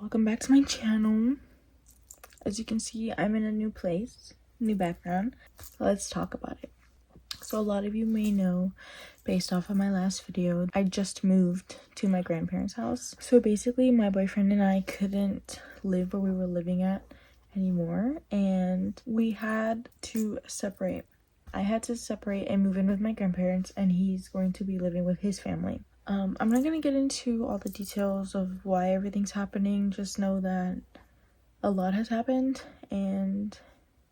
Welcome back to my channel. As you can see, I'm in a new place, new background. Let's talk about it. So a lot of you may know, based off of my last video, I just moved to my grandparents' house. So basically my boyfriend and I couldn't live where we were living at anymore, and we had to separate. I had to separate and move in with my grandparents, and he's going to be living with his family. I'm not going to get into all the details of why everything's happening. Just know that a lot has happened and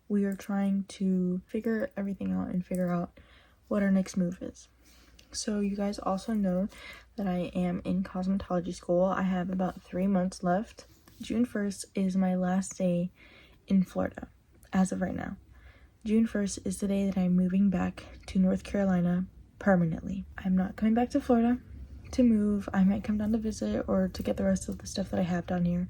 we are trying to figure everything out and figure out what our next move is. So you guys also know that I am in cosmetology school. I have about 3 months left. June 1st is my last day in Florida as of right now. June 1st is the day that I'm moving back to North Carolina permanently. I'm not coming back to Florida to move. I might come down to visit or to get the rest of the stuff that I have down here,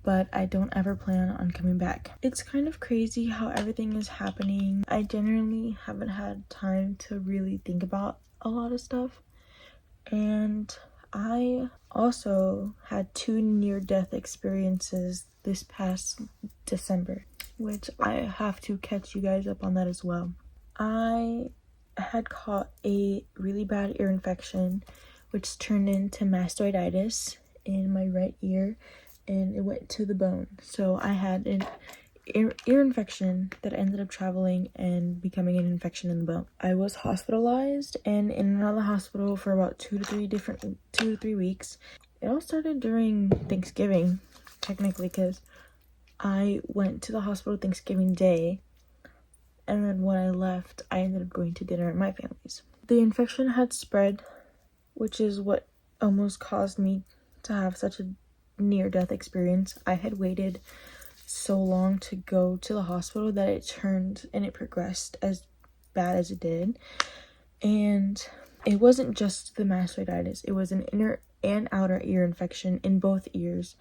but I don't ever plan on coming back. It's kind of crazy how everything is happening. I generally haven't had time to really think about a lot of stuff, and I also had 2 near-death experiences this past December, which I have to catch you guys up on that as well. I had caught a really bad ear infection, which turned into mastoiditis in my right ear, and it went to the bone. So I had an ear infection that ended up traveling and becoming an infection in the bone. I was hospitalized and in and out of the hospital for about 2 to 3 weeks. It all started during Thanksgiving, technically, because I went to the hospital Thanksgiving Day, and then when I left, I ended up going to dinner at my family's. The infection had spread, which is what almost caused me to have such a near-death experience. I had waited so long to go to the hospital that it turned and it progressed as bad as it did. And it wasn't just the mastoiditis, it was an inner and outer ear infection in both ears.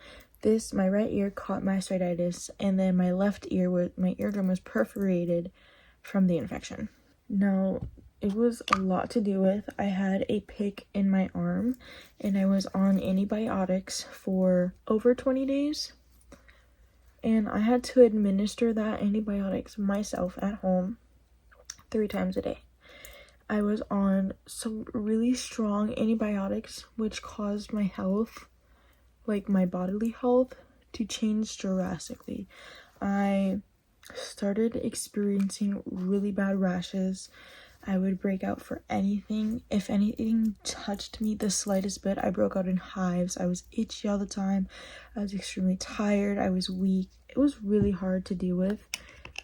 My right ear caught mastoiditis, and then my left ear, my eardrum was perforated from the infection. Now, it was a lot to deal with. I had a pick in my arm, and I was on antibiotics for over 20 days. And I had to administer that antibiotics myself at home 3 times a day. I was on some really strong antibiotics, which caused my health, like my bodily health, to change drastically. I started experiencing really bad rashes. I would break out for anything. If anything touched me the slightest bit, I broke out in hives. I was itchy all the time. I was extremely tired. I was weak. It was really hard to deal with,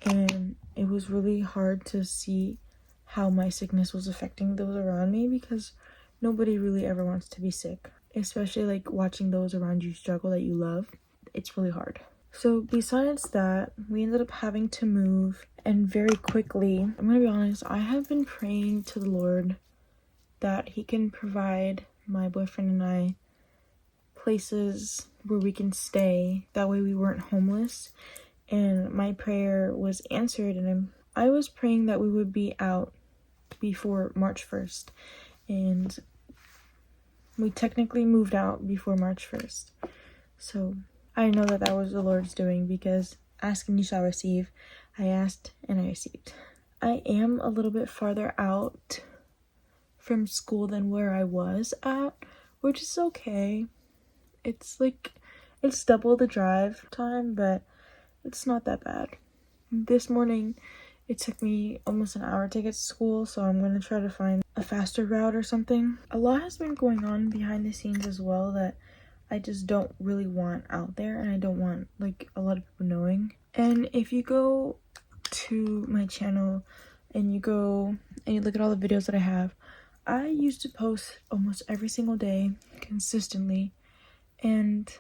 and it was really hard to see how my sickness was affecting those around me, because nobody really ever wants to be sick, especially like watching those around you struggle that you love. It's really hard. So besides that, we ended up having to move, and very quickly, I'm gonna be honest, I have been praying to the Lord that he can provide my boyfriend and I places where we can stay. That way we weren't homeless, and my prayer was answered, and I was praying that we would be out before March 1st, and we technically moved out before March 1st. So I know that was the Lord's doing, because ask and you shall receive. I asked and I received. I am a little bit farther out from school than where I was at, which is okay. It's double the drive time, but it's not that bad. This morning, it took me almost an hour to get to school, so I'm going to try to find a faster route or something. A lot has been going on behind the scenes as well that I just don't really want out there, and I don't want like a lot of people knowing. And if you go to my channel and you look at all the videos that I have, I used to post almost every single day consistently, and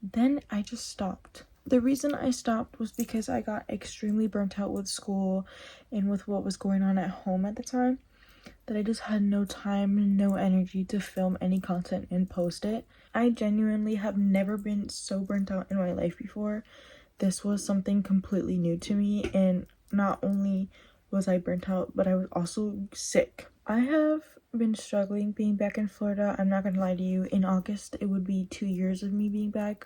then I just stopped. The reason I stopped was because I got extremely burnt out with school and with what was going on at home at the time, that I just had no time, no energy to film any content and post it. I genuinely have never been so burnt out in my life before. This was something completely new to me, and not only was I burnt out, but I was also sick. I have been struggling being back in Florida. I'm not gonna lie to you. In August, it would be 2 years of me being back.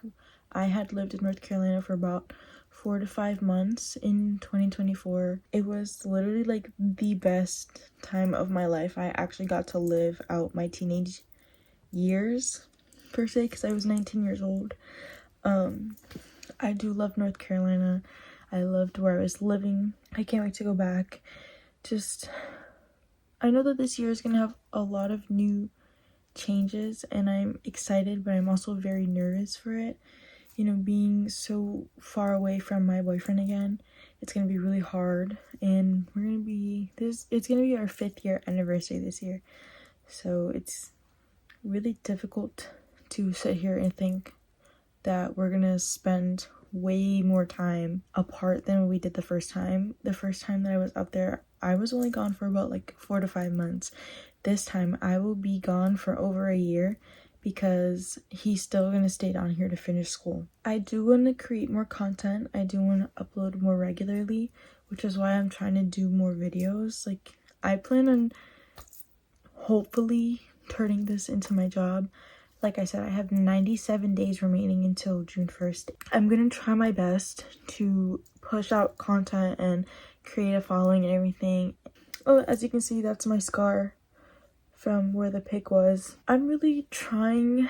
I had lived in North Carolina for about 4 to 5 months in 2024. It was literally like the best time of my life. I actually got to live out my teenage years per se, because I was 19 years old. I do love North Carolina. I loved where I was living. I can't wait to go back. I know that this year is gonna have a lot of new changes, and I'm excited, but I'm also very nervous for it. You know, being so far away from my boyfriend again, it's gonna be really hard, and it's gonna be our 5th year anniversary this year. So it's really difficult to sit here and think that we're gonna spend way more time apart than we did the first time. The first time that I was up there, I was only gone for about like 4 to 5 months. This time I will be gone for over a year because he's still gonna stay down here to finish school. I do want to create more content. I do want to upload more regularly, which is why I'm trying to do more videos. Like, I plan on hopefully turning this into my job. Like I said, I have 97 days remaining until June 1st. I'm gonna try my best to push out content and create a following and everything. Oh, as you can see, that's my scar from where the pick was. I'm really trying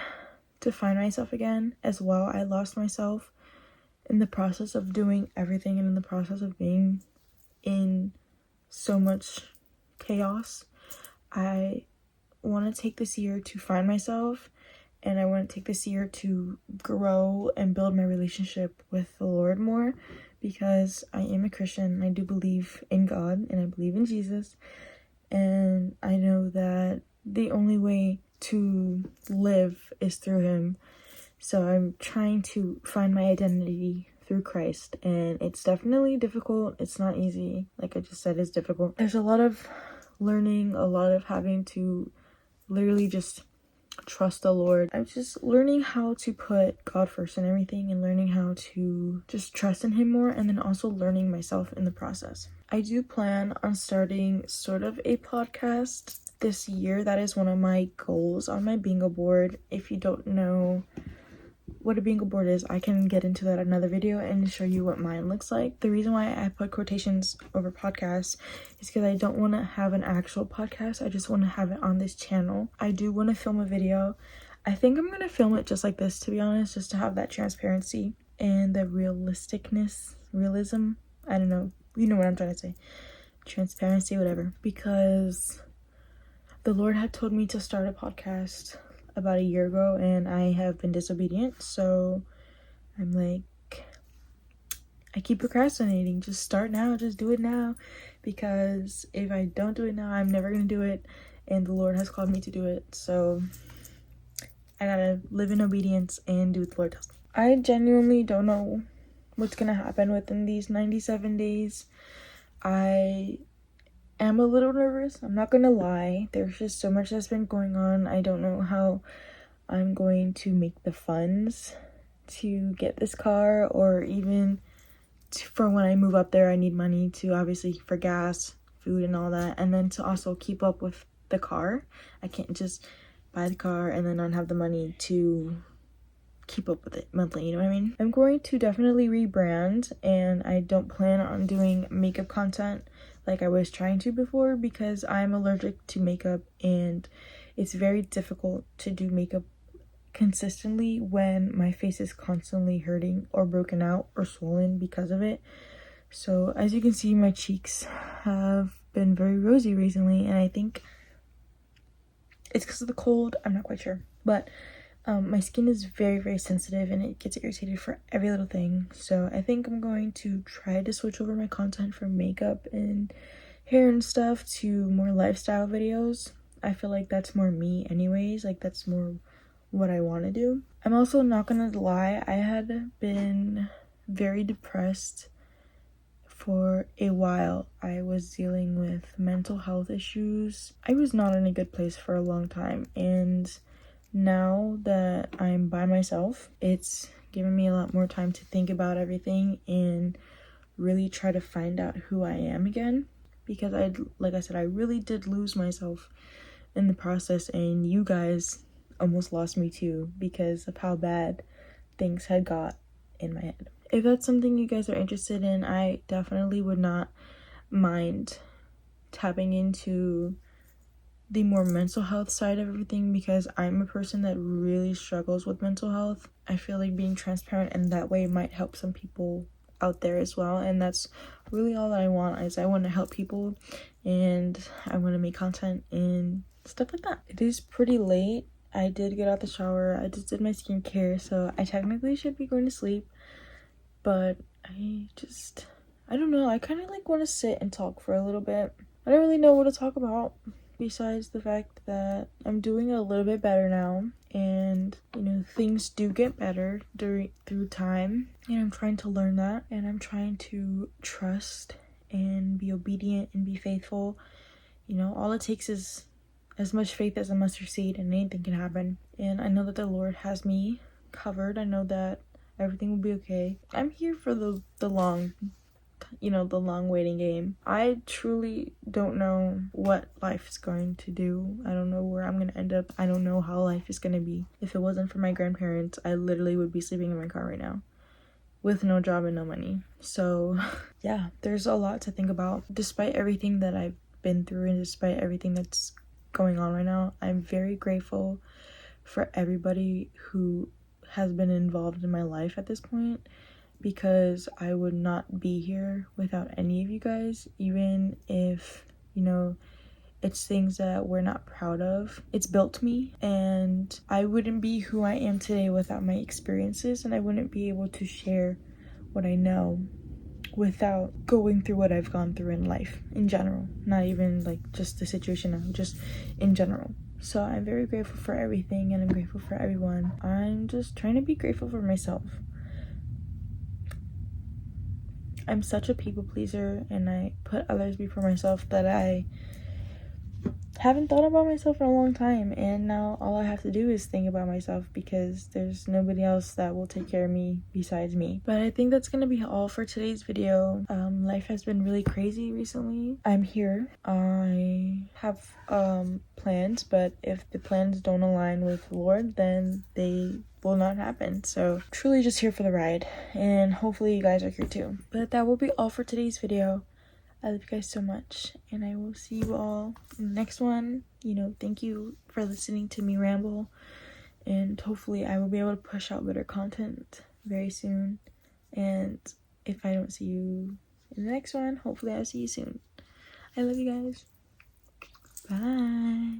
to find myself again as well. I lost myself in the process of doing everything and in the process of being in so much chaos. I want to take this year to find myself, and I want to take this year to grow and build my relationship with the Lord more, because I am a Christian. I do believe in God and I believe in Jesus, and I know that the only way to live is through him. So I'm trying to find my identity through Christ, and it's definitely difficult. It's not easy. Like I just said, it's difficult. There's a lot of learning, a lot of having to literally just trust the Lord. I'm just learning how to put God first in everything, and learning how to just trust in him more, and then also learning myself in the process. I do plan on starting sort of a podcast this year. That is one of my goals on my bingo board. If you don't know what a bingo board is, I can get into that in another video and show you what mine looks like. The reason why I put quotations over podcasts is because I don't want to have an actual podcast. I just want to have it on this channel. I do want to film a video. I think I'm going to film it just like this, to be honest, just to have that transparency and the realism. I don't know. You know what I'm trying to say. Transparency, whatever. Because the Lord had told me to start a podcast about a year ago, and I have been disobedient. So I'm like, I keep procrastinating. Just start now. Just do it now. Because if I don't do it now, I'm never going to do it. And the Lord has called me to do it. So I gotta live in obedience and do what the Lord tells me. I genuinely don't know what's going to happen within these 97 days. I am a little nervous. I'm not gonna lie. There's just so much that's been going on. I don't know how I'm going to make the funds to get this car, or even for when I move up there. I need money to, obviously, for gas, food, and all that, and then to also keep up with the car. I can't just buy the car and then not have the money to keep up with it monthly, you know what I mean? I'm going to definitely rebrand, and I don't plan on doing makeup content like I was trying to before, because I'm allergic to makeup, and it's very difficult to do makeup consistently when my face is constantly hurting or broken out or swollen because of it. So as you can see, my cheeks have been very rosy recently, and I think it's because of the cold. I'm not quite sure, but my skin is very, very sensitive, and it gets irritated for every little thing. So I think I'm going to try to switch over my content from makeup and hair and stuff to more lifestyle videos. I feel like that's more me anyways. Like, that's more what I want to do. I'm also not gonna lie, I had been very depressed for a while. I was dealing with mental health issues. I was not in a good place for a long time, and now that I'm by myself, it's given me a lot more time to think about everything and really try to find out who I am again. because like I said, I really did lose myself in the process, and you guys almost lost me too because of how bad things had got in my head. If that's something you guys are interested in, I definitely would not mind tapping into the more mental health side of everything, because I'm a person that really struggles with mental health. I feel like being transparent in that way might help some people out there as well, and that's really all that I want. Is I want to help people, and I want to make content and stuff like that. It is pretty late. I did get out the shower, I just did my skincare, so I technically should be going to sleep, but I don't know, I kind of like want to sit and talk for a little bit. I don't really know what to talk about besides the fact that I'm doing a little bit better now, and you know, things do get better through time, and I'm trying to learn that, and I'm trying to trust and be obedient and be faithful. You know, all it takes is as much faith as a mustard seed, and anything can happen. And I know that the Lord has me covered. I know that everything will be okay. I'm here for the long, you know, the long waiting game. I truly don't know what life is going to do. I don't know where I'm gonna end up. I don't know how life is gonna be. If it wasn't for my grandparents, I literally would be sleeping in my car right now with no job and no money. So yeah, there's a lot to think about. Despite everything that I've been through and despite everything that's going on right now, I'm very grateful for everybody who has been involved in my life at this point, because I would not be here without any of you guys. Even if, you know, it's things that we're not proud of, it's built me, and I wouldn't be who I am today without my experiences, and I wouldn't be able to share what I know without going through what I've gone through in life in general, not even like just the situation now, just in general. So I'm very grateful for everything, and I'm grateful for everyone. I'm just trying to be grateful for myself. I'm such a people pleaser, and I put others before myself that I haven't thought about myself in a long time, and now all I have to do is think about myself, because there's nobody else that will take care of me besides me. But I think that's gonna be all for today's video. Life has been really crazy recently. I'm here. I have plans, but if the plans don't align with the Lord, then they will not happen. So truly just here for the ride, and hopefully you guys are here too. But that will be all for today's video. I love you guys so much, and I will see you all in the next one. You know, thank you for listening to me ramble, and hopefully I will be able to push out better content very soon. And if I don't see you in the next one, hopefully I'll see you soon. I love you guys. Bye.